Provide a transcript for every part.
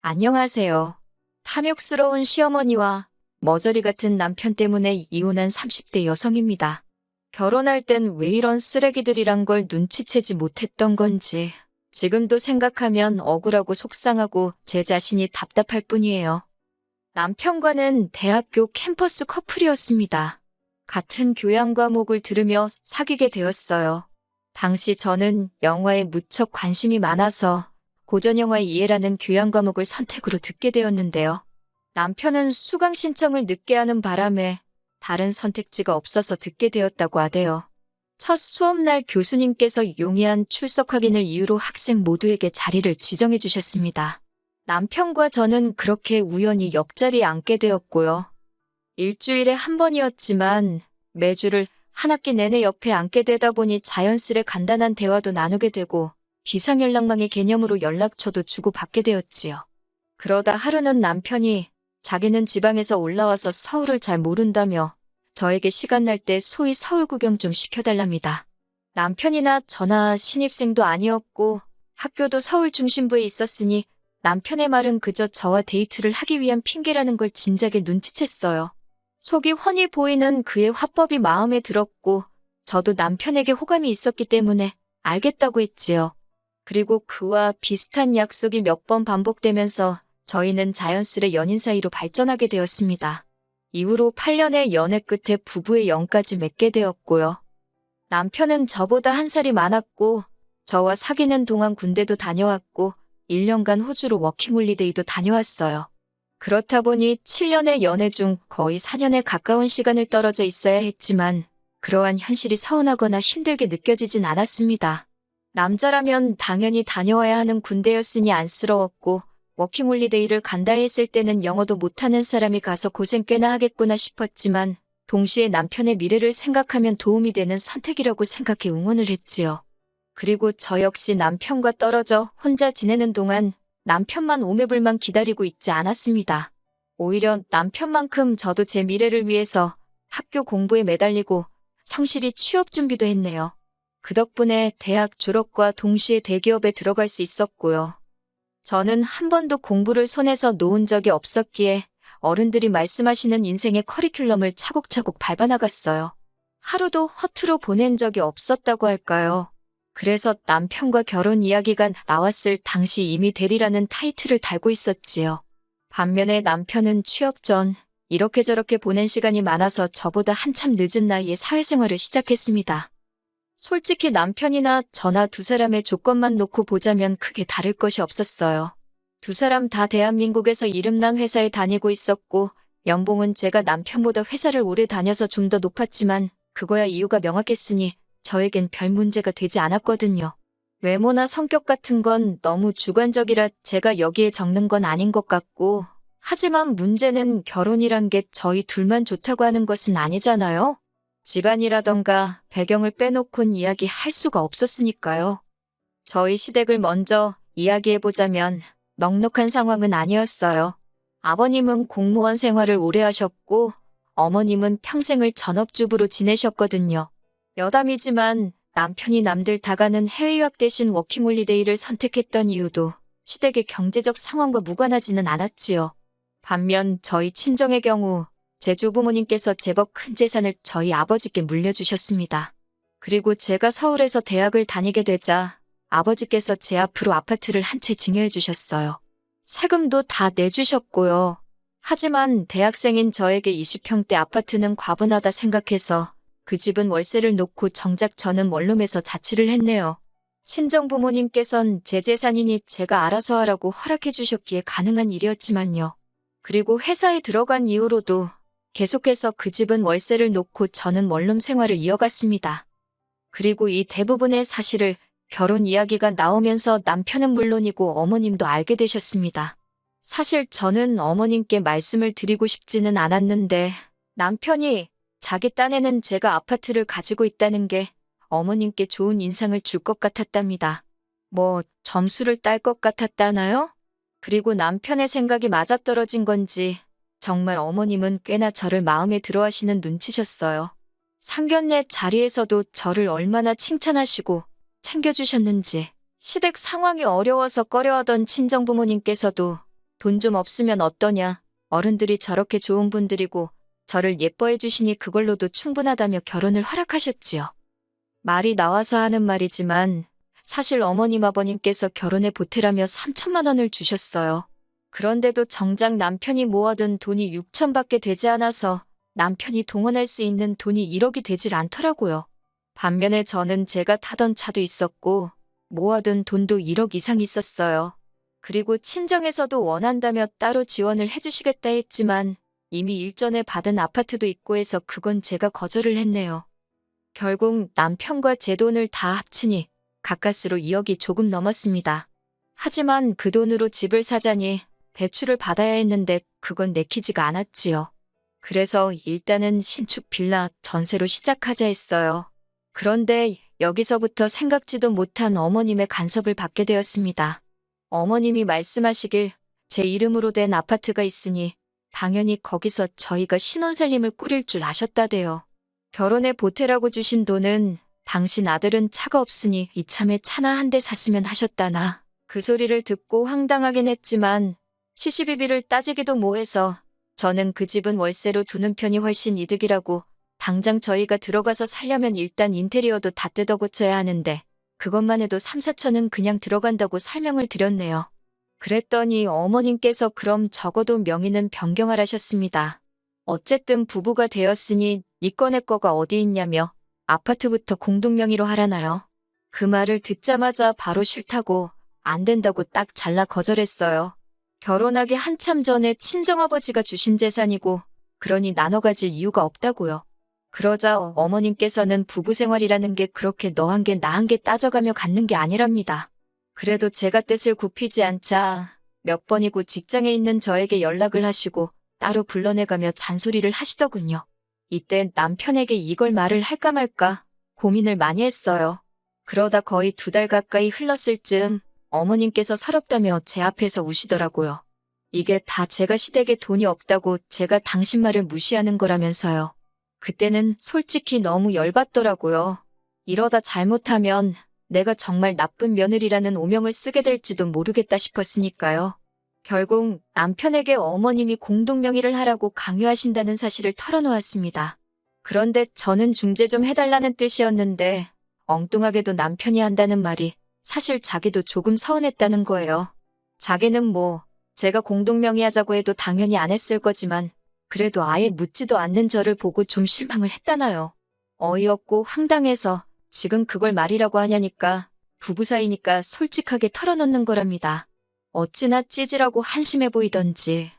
안녕하세요. 탐욕스러운 시어머니와 머저리 같은 남편 때문에 이혼한 30대 여성입니다. 결혼할 땐 왜 이런 쓰레기들이란 걸 눈치채지 못했던 건지 지금도 생각하면 억울하고 속상하고 제 자신이 답답할 뿐이에요. 남편과는 대학교 캠퍼스 커플이었습니다. 같은 교양 과목을 들으며 사귀게 되었어요. 당시 저는 영화에 무척 관심이 많아서 고전영화의 이해라는 교양 과목을 선택으로 듣게 되었는데요. 남편은 수강 신청을 늦게 하는 바람에 다른 선택지가 없어서 듣게 되었다고 하대요. 첫 수업날 교수님께서 용이한 출석 확인을 이유로 학생 모두에게 자리를 지정해 주셨습니다. 남편과 저는 그렇게 우연히 옆자리에 앉게 되었고요. 일주일에 한 번이었지만 매주를 한 학기 내내 옆에 앉게 되다 보니 자연스레 간단한 대화도 나누게 되고 비상연락망의 개념으로 연락처도 주고받게 되었지요. 그러다 하루는 남편이 자기는 지방에서 올라와서 서울을 잘 모른다며 저에게 시간 날 때 소위 서울 구경 좀 시켜달랍니다. 남편이나 저나 신입생도 아니었고 학교도 서울 중심부에 있었으니 남편의 말은 그저 저와 데이트를 하기 위한 핑계라는 걸 진작에 눈치챘어요. 속이 훤히 보이는 그의 화법이 마음에 들었고 저도 남편에게 호감이 있었기 때문에 알겠다고 했지요. 그리고 그와 비슷한 약속이 몇 번 반복되면서 저희는 자연스레 연인 사이로 발전하게 되었습니다. 이후로 8년의 연애 끝에 부부의 영까지 맺게 되었고요. 남편은 저보다 한 살이 많았고 저와 사귀는 동안 군대도 다녀왔고 1년간 호주로 워킹홀리데이도 다녀왔어요. 그렇다 보니 7년의 연애 중 거의 4년에 가까운 시간을 떨어져 있어야 했지만 그러한 현실이 서운하거나 힘들게 느껴지진 않았습니다. 남자라면 당연히 다녀와야 하는 군대였으니 안쓰러웠고 워킹홀리데이를 간다 했을 때는 영어도 못하는 사람이 가서 고생 꽤나 하겠구나 싶었지만 동시에 남편의 미래를 생각하면 도움이 되는 선택이라고 생각해 응원을 했지요. 그리고 저 역시 남편과 떨어져 혼자 지내는 동안 남편만 오매불만 기다리고 있지 않았습니다. 오히려 남편만큼 저도 제 미래를 위해서 학교 공부에 매달리고 성실히 취업 준비도 했네요. 그 덕분에 대학 졸업과 동시에 대기업에 들어갈 수 있었고요. 저는 한 번도 공부를 손에서 놓은 적이 없었기에 어른들이 말씀하시는 인생의 커리큘럼을 차곡차곡 밟아나갔어요. 하루도 허투루 보낸 적이 없었다고 할까요? 그래서 남편과 결혼 이야기가 나왔을 당시 이미 대리라는 타이틀을 달고 있었지요. 반면에 남편은 취업 전 이렇게 저렇게 보낸 시간이 많아서 저보다 한참 늦은 나이에 사회생활을 시작했습니다. 솔직히 남편이나 저나 두 사람의 조건만 놓고 보자면 크게 다를 것이 없었어요. 두 사람 다 대한민국에서 이름난 회사에 다니고 있었고 연봉은 제가 남편보다 회사를 오래 다녀서 좀 더 높았지만 그거야 이유가 명확했으니 저에겐 별 문제가 되지 않았거든요. 외모나 성격 같은 건 너무 주관적이라 제가 여기에 적는 건 아닌 것 같고 하지만 문제는 결혼이란 게 저희 둘만 좋다고 하는 것은 아니잖아요. 집안이라던가 배경을 빼놓곤 이야기할 수가 없었으니까요. 저희 시댁을 먼저 이야기해보자면 넉넉한 상황은 아니었어요. 아버님은 공무원 생활을 오래 하셨고 어머님은 평생을 전업주부로 지내셨거든요. 여담이지만 남편이 남들 다 가는 해외유학 대신 워킹홀리데이를 선택했던 이유도 시댁의 경제적 상황과 무관하지는 않았지요. 반면 저희 친정의 경우 제 조부모님께서 제법 큰 재산을 저희 아버지께 물려주셨습니다. 그리고 제가 서울에서 대학을 다니게 되자 아버지께서 제 앞으로 아파트를 한 채 증여해 주셨어요. 세금도 다 내주셨고요. 하지만 대학생인 저에게 20평대 아파트는 과분하다 생각해서 그 집은 월세를 놓고 정작 저는 원룸에서 자취를 했네요. 친정부모님께선 제 재산이니 제가 알아서 하라고 허락해 주셨기에 가능한 일이었지만요. 그리고 회사에 들어간 이후로도 계속해서 그 집은 월세를 놓고 저는 원룸 생활을 이어갔습니다. 그리고 이 대부분의 사실을 결혼 이야기가 나오면서 남편은 물론이고 어머님도 알게 되셨습니다. 사실 저는 어머님께 말씀을 드리고 싶지는 않았는데 남편이 자기 딴에는 제가 아파트를 가지고 있다는 게 어머님께 좋은 인상을 줄 것 같았답니다. 뭐 점수를 딸 것 같았다나요? 그리고 남편의 생각이 맞아떨어진 건지 정말 어머님은 꽤나 저를 마음에 들어 하시는 눈치셨어요. 상견례 자리에서도 저를 얼마나 칭찬하시고 챙겨주셨는지 시댁 상황이 어려워서 꺼려하던 친정부모님께서도 돈 좀 없으면 어떠냐. 어른들이 저렇게 좋은 분들이고 저를 예뻐해 주시니 그걸로도 충분하다며 결혼을 허락하셨지요. 말이 나와서 하는 말이지만 사실 어머님 아버님께서 결혼에 보태라며 3천만 원을 주셨어요. 그런데도 정작 남편이 모아둔 돈이 6천밖에 되지 않아서 남편이 동원할 수 있는 돈이 1억이 되질 않더라고요. 반면에 저는 제가 타던 차도 있었고 모아둔 돈도 1억 이상 있었어요. 그리고 친정에서도 원한다며 따로 지원을 해주시겠다 했지만 이미 일전에 받은 아파트도 있고 해서 그건 제가 거절을 했네요. 결국 남편과 제 돈을 다 합치니 가까스로 2억이 조금 넘었습니다. 하지만 그 돈으로 집을 사자니 대출을 받아야 했는데 그건 내키지가 않았지요. 그래서 일단은 신축 빌라 전세로 시작하자 했어요. 그런데 여기서부터 생각지도 못한 어머님의 간섭을 받게 되었습니다. 어머님이 말씀하시길 제 이름으로 된 아파트가 있으니 당연히 거기서 저희가 신혼살림을 꾸릴 줄 아셨다대요. 결혼에 보태라고 주신 돈은 당신 아들은 차가 없으니 이참에 차나 한 대 샀으면 하셨다나. 그 소리를 듣고 황당하긴 했지만 시시비비를 따지기도 뭐해서 저는 그 집은 월세로 두는 편이 훨씬 이득이라고 당장 저희가 들어가서 살려면 일단 인테리어도 다 뜯어 고쳐야 하는데 그것만 해도 3, 4천은 그냥 들어간다고 설명을 드렸네요. 그랬더니 어머님께서 그럼 적어도 명의는 변경하라셨습니다. 어쨌든 부부가 되었으니 니 거 내 거가 어디 있냐며 아파트부터 공동명의로 하라나요. 그 말을 듣자마자 바로 싫다고 안 된다고 딱 잘라 거절했어요. 결혼하기 한참 전에 친정아버지가 주신 재산이고 그러니 나눠 가질 이유가 없다고요. 그러자 어머님께서는 부부 생활이라는 게 그렇게 너 한 개 나 한 개 따져가며 갖는 게 아니랍니다. 그래도 제가 뜻을 굽히지 않자 몇 번이고 직장에 있는 저에게 연락을 하시고 따로 불러내가며 잔소리를 하시더군요. 이때 남편에게 이걸 말을 할까 말까 고민을 많이 했어요. 그러다 거의 2달 가까이 흘렀을 즈음 어머님께서 서럽다며 제 앞에서 우시더라고요. 이게 다 제가 시댁에 돈이 없다고 제가 당신 말을 무시하는 거라면서요. 그때는 솔직히 너무 열받더라고요. 이러다 잘못하면 내가 정말 나쁜 며느리라는 오명을 쓰게 될지도 모르겠다 싶었으니까요. 결국 남편에게 어머님이 공동명의를 하라고 강요하신다는 사실을 털어놓았습니다. 그런데 저는 중재 좀 해달라는 뜻이었는데 엉뚱하게도 남편이 한다는 말이 사실 자기도 조금 서운했다는 거예요. 자기는 뭐 제가 공동명의하자고 해도 당연히 안 했을 거지만 그래도 아예 묻지도 않는 저를 보고 좀 실망을 했다나요. 어이없고 황당해서 지금 그걸 말이라고 하냐니까 부부 사이니까 솔직하게 털어놓는 거랍니다. 어찌나 찌질하고 한심해 보이던지.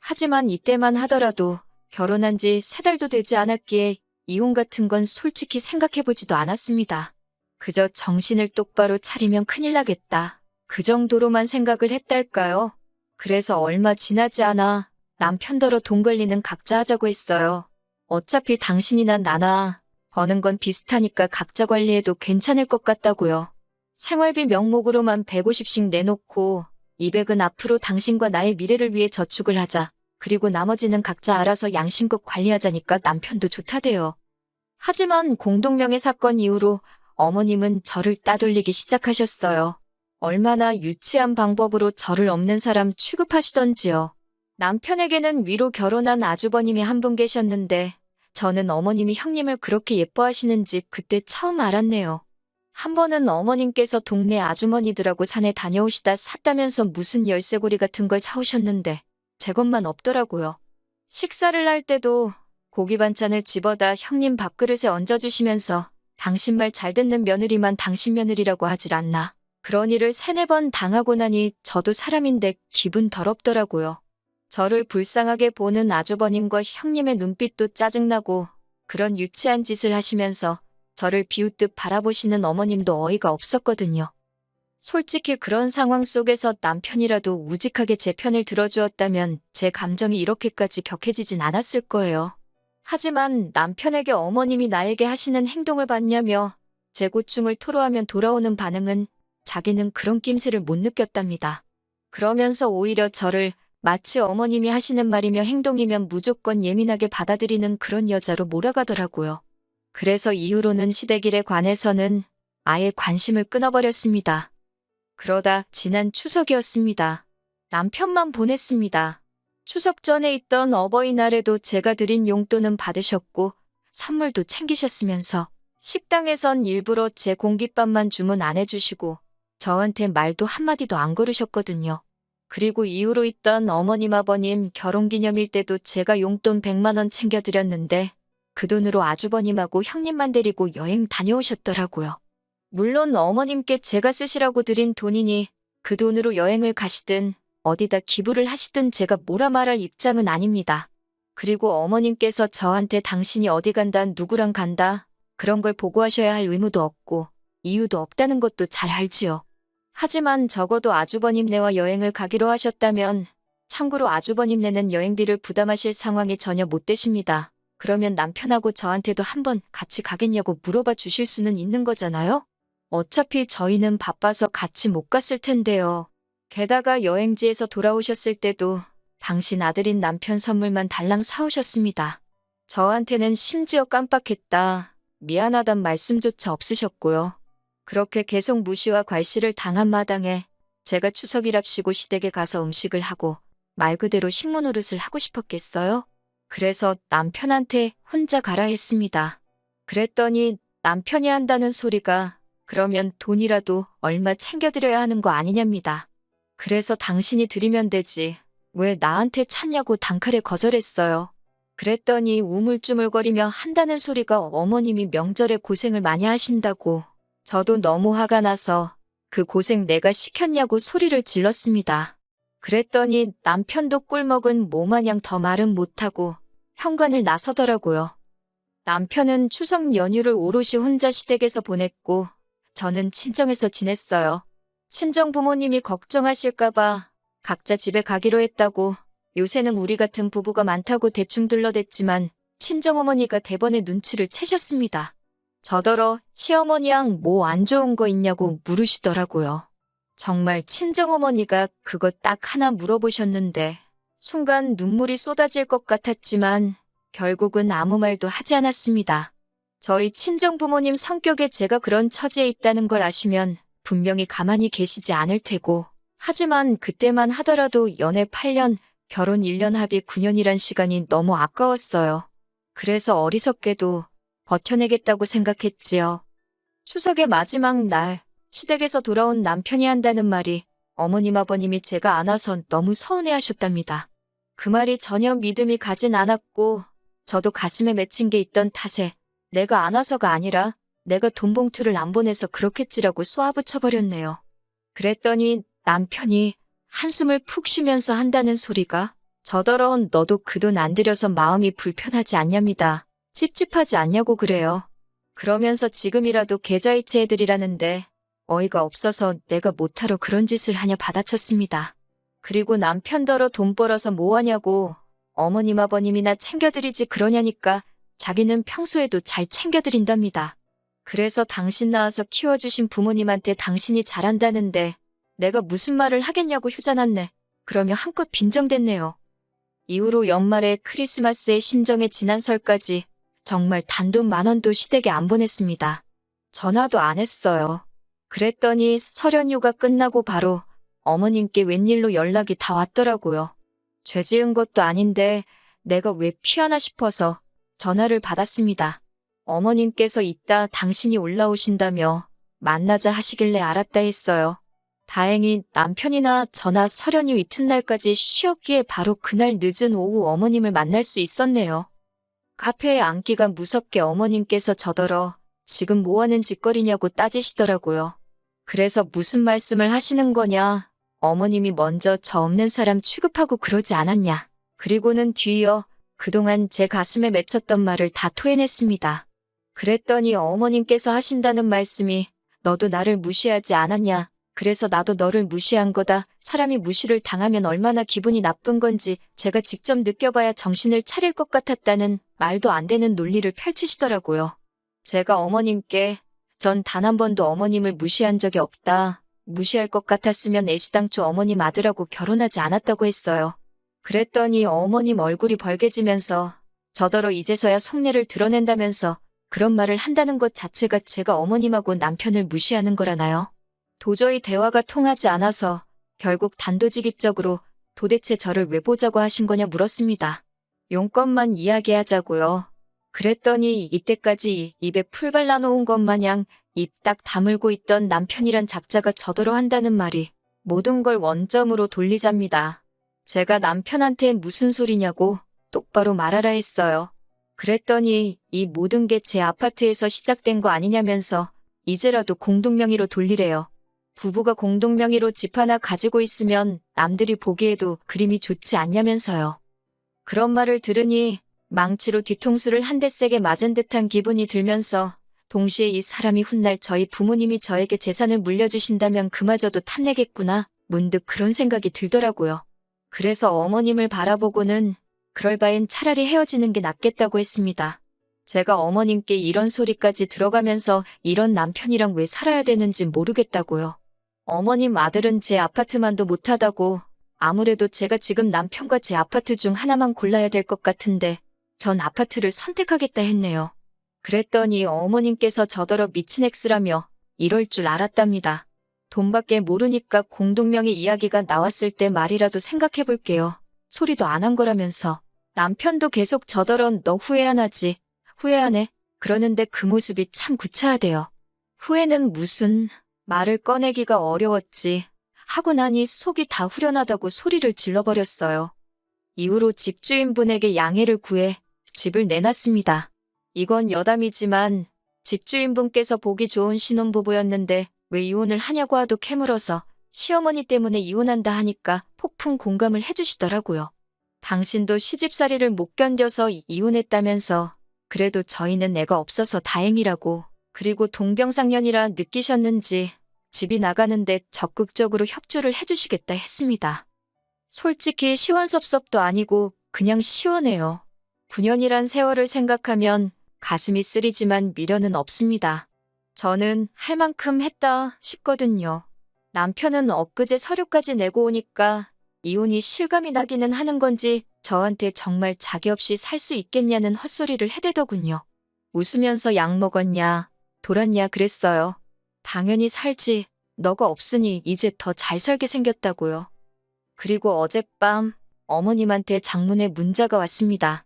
하지만 이때만 하더라도 결혼한 지 3달도 되지 않았기에 이혼 같은 건 솔직히 생각해보지도 않았습니다. 그저 정신을 똑바로 차리면 큰일 나겠다. 그 정도로만 생각을 했달까요? 그래서 얼마 지나지 않아 남편더러 돈 관리는 각자 하자고 했어요. 어차피 당신이나 나나 버는 건 비슷하니까 각자 관리해도 괜찮을 것 같다고요. 생활비 명목으로만 150씩 내놓고 200은 앞으로 당신과 나의 미래를 위해 저축을 하자. 그리고 나머지는 각자 알아서 양심껏 관리하자니까 남편도 좋다대요. 하지만 공동명의 사건 이후로 어머님은 저를 따돌리기 시작하셨어요. 얼마나 유치한 방법으로 저를 없는 사람 취급하시던지요. 남편에게는 위로 결혼한 아주버님이 한 분 계셨는데 저는 어머님이 형님을 그렇게 예뻐하시는지 그때 처음 알았네요. 한 번은 어머님께서 동네 아주머니들하고 산에 다녀오시다 샀다면서 무슨 열쇠고리 같은 걸 사오셨는데 제 것만 없더라고요. 식사를 할 때도 고기 반찬을 집어다 형님 밥그릇에 얹어주시면서 당신 말 잘 듣는 며느리만 당신 며느리라고 하질 않나. 그런 일을 3-4번 당하고 나니 저도 사람인데 기분 더럽더라고요. 저를 불쌍하게 보는 아주버님과 형님의 눈빛도 짜증나고 그런 유치한 짓을 하시면서 저를 비웃듯 바라보시는 어머님도 어이가 없었거든요. 솔직히 그런 상황 속에서 남편이라도 우직하게 제 편을 들어주었다면 제 감정이 이렇게까지 격해지진 않았을 거예요. 하지만 남편에게 어머님이 나에게 하시는 행동을 봤냐며 제 고충을 토로하면 돌아오는 반응은 자기는 그런 낌새를 못 느꼈답니다. 그러면서 오히려 저를 마치 어머님이 하시는 말이며 행동이면 무조건 예민하게 받아들이는 그런 여자로 몰아가더라고요. 그래서 이후로는 시댁일에 관해서는 아예 관심을 끊어버렸습니다. 그러다 지난 추석이었습니다. 남편만 보냈습니다. 추석 전에 있던 어버이날에도 제가 드린 용돈은 받으셨고 선물도 챙기셨으면서 식당에선 일부러 제 공깃밥만 주문 안 해주시고 저한테 말도 한마디도 안 걸으셨거든요. 그리고 이후로 있던 어머님 아버님 결혼기념일 때도 제가 용돈 100만 원 챙겨드렸는데 그 돈으로 아주버님하고 형님만 데리고 여행 다녀오셨더라고요. 물론 어머님께 제가 쓰시라고 드린 돈이니 그 돈으로 여행을 가시든 어디다 기부를 하시든 제가 뭐라 말할 입장은 아닙니다. 그리고 어머님께서 저한테 당신이 어디 간다, 누구랑 간다 그런 걸 보고하셔야 할 의무도 없고 이유도 없다는 것도 잘 알지요. 하지만 적어도 아주버님네와 여행을 가기로 하셨다면 참고로 아주버님네는 여행비를 부담하실 상황이 전혀 못 되십니다. 그러면 남편하고 저한테도 한번 같이 가겠냐고 물어봐 주실 수는 있는 거잖아요? 어차피 저희는 바빠서 같이 못 갔을 텐데요. 게다가 여행지에서 돌아오셨을 때도 당신 아들인 남편 선물만 달랑 사오셨습니다. 저한테는 심지어 깜빡했다, 미안하단 말씀조차 없으셨고요. 그렇게 계속 무시와 괄시를 당한 마당에 제가 추석이랍시고 시댁에 가서 음식을 하고 말 그대로 식모 노릇을 하고 싶었겠어요? 그래서 남편한테 혼자 가라 했습니다. 그랬더니 남편이 한다는 소리가 그러면 돈이라도 얼마 챙겨드려야 하는 거 아니냐입니다. 그래서 당신이 드리면 되지 왜 나한테 찾냐고 단칼에 거절했어요. 그랬더니 우물쭈물거리며 한다는 소리가 어머님이 명절에 고생을 많이 하신다고. 저도 너무 화가 나서 그 고생 내가 시켰냐고 소리를 질렀습니다. 그랬더니 남편도 꿀먹은 모마냥 더 말은 못하고 현관을 나서더라고요. 남편은 추석 연휴를 오롯이 혼자 시댁에서 보냈고 저는 친정에서 지냈어요. 친정 부모님이 걱정하실까봐 각자 집에 가기로 했다고. 요새는 우리 같은 부부가 많다고 대충 둘러댔지만 친정어머니가 대번에 눈치를 채셨습니다. 저더러 시어머니양 뭐 안 좋은 거 있냐고 물으시더라고요. 정말 친정어머니가 그거 딱 하나 물어보셨는데 순간 눈물이 쏟아질 것 같았지만 결국은 아무 말도 하지 않았습니다. 저희 친정부모님 성격에 제가 그런 처지에 있다는 걸 아시면 분명히 가만히 계시지 않을 테고, 하지만 그때만 하더라도 연애 8년, 결혼 1년 합의 9년이란 시간이 너무 아까웠어요. 그래서 어리석게도 버텨내겠다고 생각했지요. 추석의 마지막 날, 시댁에서 돌아온 남편이 한다는 말이 어머님 아버님이 제가 안 와선 너무 서운해하셨답니다. 그 말이 전혀 믿음이 가진 않았고 저도 가슴에 맺힌 게 있던 탓에 내가 안 와서가 아니라 내가 돈 봉투를 안 보내서 그렇겠지라고 쏘아붙여버렸네요. 그랬더니 남편이 한숨을 푹 쉬면서 한다는 소리가 저더러운 너도 그 돈 안 들여서 마음이 불편하지 않냐입니다. 찝찝하지 않냐고 그래요. 그러면서 지금이라도 계좌이체 해드리라는데 어이가 없어서 내가 못하러 그런 짓을 하냐 받아쳤습니다. 그리고 남편더러 돈 벌어서 뭐하냐고 어머님 아버님이나 챙겨드리지 그러냐니까 자기는 평소에도 잘 챙겨드린답니다. 그래서 당신 낳아서 키워주신 부모님한테 당신이 잘한다는데 내가 무슨 말을 하겠냐고 휴잔았네. 그러며 한껏 빈정댔네요. 이후로 연말에 크리스마스에 신정에 지난 설까지 정말 단돈 10,000원도 시댁에 안 보냈습니다. 전화도 안 했어요. 그랬더니 설 연휴가 끝나고 바로 어머님께 웬일로 연락이 다 왔더라고요. 죄 지은 것도 아닌데 내가 왜 피하나 싶어서 전화를 받았습니다. 어머님께서 이따 당신이 올라오신다며 만나자 하시길래 알았다 했어요. 다행히 남편이나 저나 설 연휴 이튿날까지 쉬었기에 바로 그날 늦은 오후 어머님을 만날 수 있었네요. 카페에 앉기가 무섭게 어머님께서 저더러 지금 뭐하는 짓거리냐고 따지시더라고요. 그래서 무슨 말씀을 하시는 거냐. 어머님이 먼저 저 없는 사람 취급하고 그러지 않았냐. 그리고는 뒤이어 그동안 제 가슴에 맺혔던 말을 다 토해냈습니다. 그랬더니 어머님께서 하신다는 말씀이 너도 나를 무시하지 않았냐. 그래서 나도 너를 무시한 거다. 사람이 무시를 당하면 얼마나 기분이 나쁜 건지 제가 직접 느껴봐야 정신을 차릴 것 같았다는 말도 안 되는 논리를 펼치시더라고요. 제가 어머님께 전 단 한 번도 어머님을 무시한 적이 없다. 무시할 것 같았으면 애시당초 어머님 아들하고 결혼하지 않았다고 했어요. 그랬더니 어머님 얼굴이 벌개지면서 저더러 이제서야 속내를 드러낸다면서 그런 말을 한다는 것 자체가 제가 어머님하고 남편을 무시하는 거라나요? 도저히 대화가 통하지 않아서 결국 단도직입적으로 도대체 저를 왜 보자고 하신 거냐 물었습니다. 용건만 이야기하자고요. 그랬더니 이때까지 입에 풀 발라놓은 것 마냥 입 딱 다물고 있던 남편이란 작자가 저더러 한다는 말이 모든 걸 원점으로 돌리잡니다. 제가 남편한테 무슨 소리냐고 똑바로 말하라 했어요. 그랬더니 이 모든 게 제 아파트에서 시작된 거 아니냐면서 이제라도 공동명의로 돌리래요. 부부가 공동명의로 집 하나 가지고 있으면 남들이 보기에도 그림이 좋지 않냐면서요. 그런 말을 들으니 망치로 뒤통수를 한 대 세게 맞은 듯한 기분이 들면서 동시에 이 사람이 훗날 저희 부모님이 저에게 재산을 물려주신다면 그마저도 탐내겠구나. 문득 그런 생각이 들더라고요. 그래서 어머님을 바라보고는 그럴 바엔 차라리 헤어지는 게 낫겠다고 했습니다. 제가 어머님께 이런 소리까지 들어가면서 이런 남편이랑 왜 살아야 되는지 모르겠다고요. 어머님 아들은 제 아파트만도 못하다고 아무래도 제가 지금 남편과 제 아파트 중 하나만 골라야 될 것 같은데 전 아파트를 선택하겠다 했네요. 그랬더니 어머님께서 저더러 미친 X라며 이럴 줄 알았답니다. 돈밖에 모르니까 공동명의 이야기가 나왔을 때 말이라도 생각해 볼게요. 소리도 안 한 거라면서. 남편도 계속 저더러 너 후회 안 하지? 후회 안 해? 그러는데 그 모습이 참 구차하대요. 후회는 무슨 말을 꺼내기가 어려웠지. 하고 나니 속이 다 후련하다고 소리를 질러버렸어요. 이후로 집주인분에게 양해를 구해 집을 내놨습니다. 이건 여담이지만 집주인분께서 보기 좋은 신혼부부였는데 왜 이혼을 하냐고 하도 캐물어서 시어머니 때문에 이혼한다 하니까 폭풍 공감을 해주시더라고요. 당신도 시집살이를 못 견뎌서 이혼했다면서 그래도 저희는 애가 없어서 다행이라고 그리고 동병상련이라 느끼셨는지 집이 나가는데 적극적으로 협조를 해주시겠다 했습니다. 솔직히 시원섭섭도 아니고 그냥 시원해요. 9년이란 세월을 생각하면 가슴이 쓰리지만 미련은 없습니다. 저는 할 만큼 했다 싶거든요. 남편은 엊그제 서류까지 내고 오니까 이혼이 실감이 나기는 하는 건지 저한테 정말 자기 없이 살 수 있겠냐는 헛소리를 해대더군요. 웃으면서 약 먹었냐, 돌았냐 그랬어요. 당연히 살지. 너가 없으니 이제 더 잘 살게 생겼다고요. 그리고 어젯밤 어머님한테 장문의 문자가 왔습니다.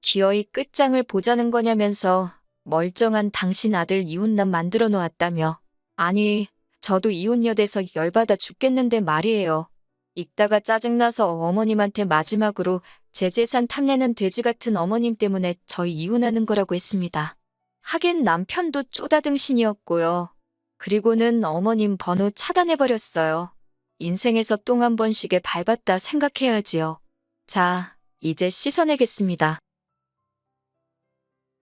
기어이 끝장을 보자는 거냐면서 멀쩡한 당신 아들 이혼남 만들어 놓았다며. 아니, 저도 이혼녀돼서 열받아 죽겠는데 말이에요. 읽다가 짜증나서 어머님한테 마지막으로 제 재산 탐내는 돼지 같은 어머님 때문에 저희 이혼하는 거라고 했습니다. 하긴 남편도 쪼다등신이었고요. 그리고는 어머님 번호 차단해버렸어요. 인생에서 똥 한 번씩에 밟았다 생각해야지요. 자, 이제 씻어내겠습니다.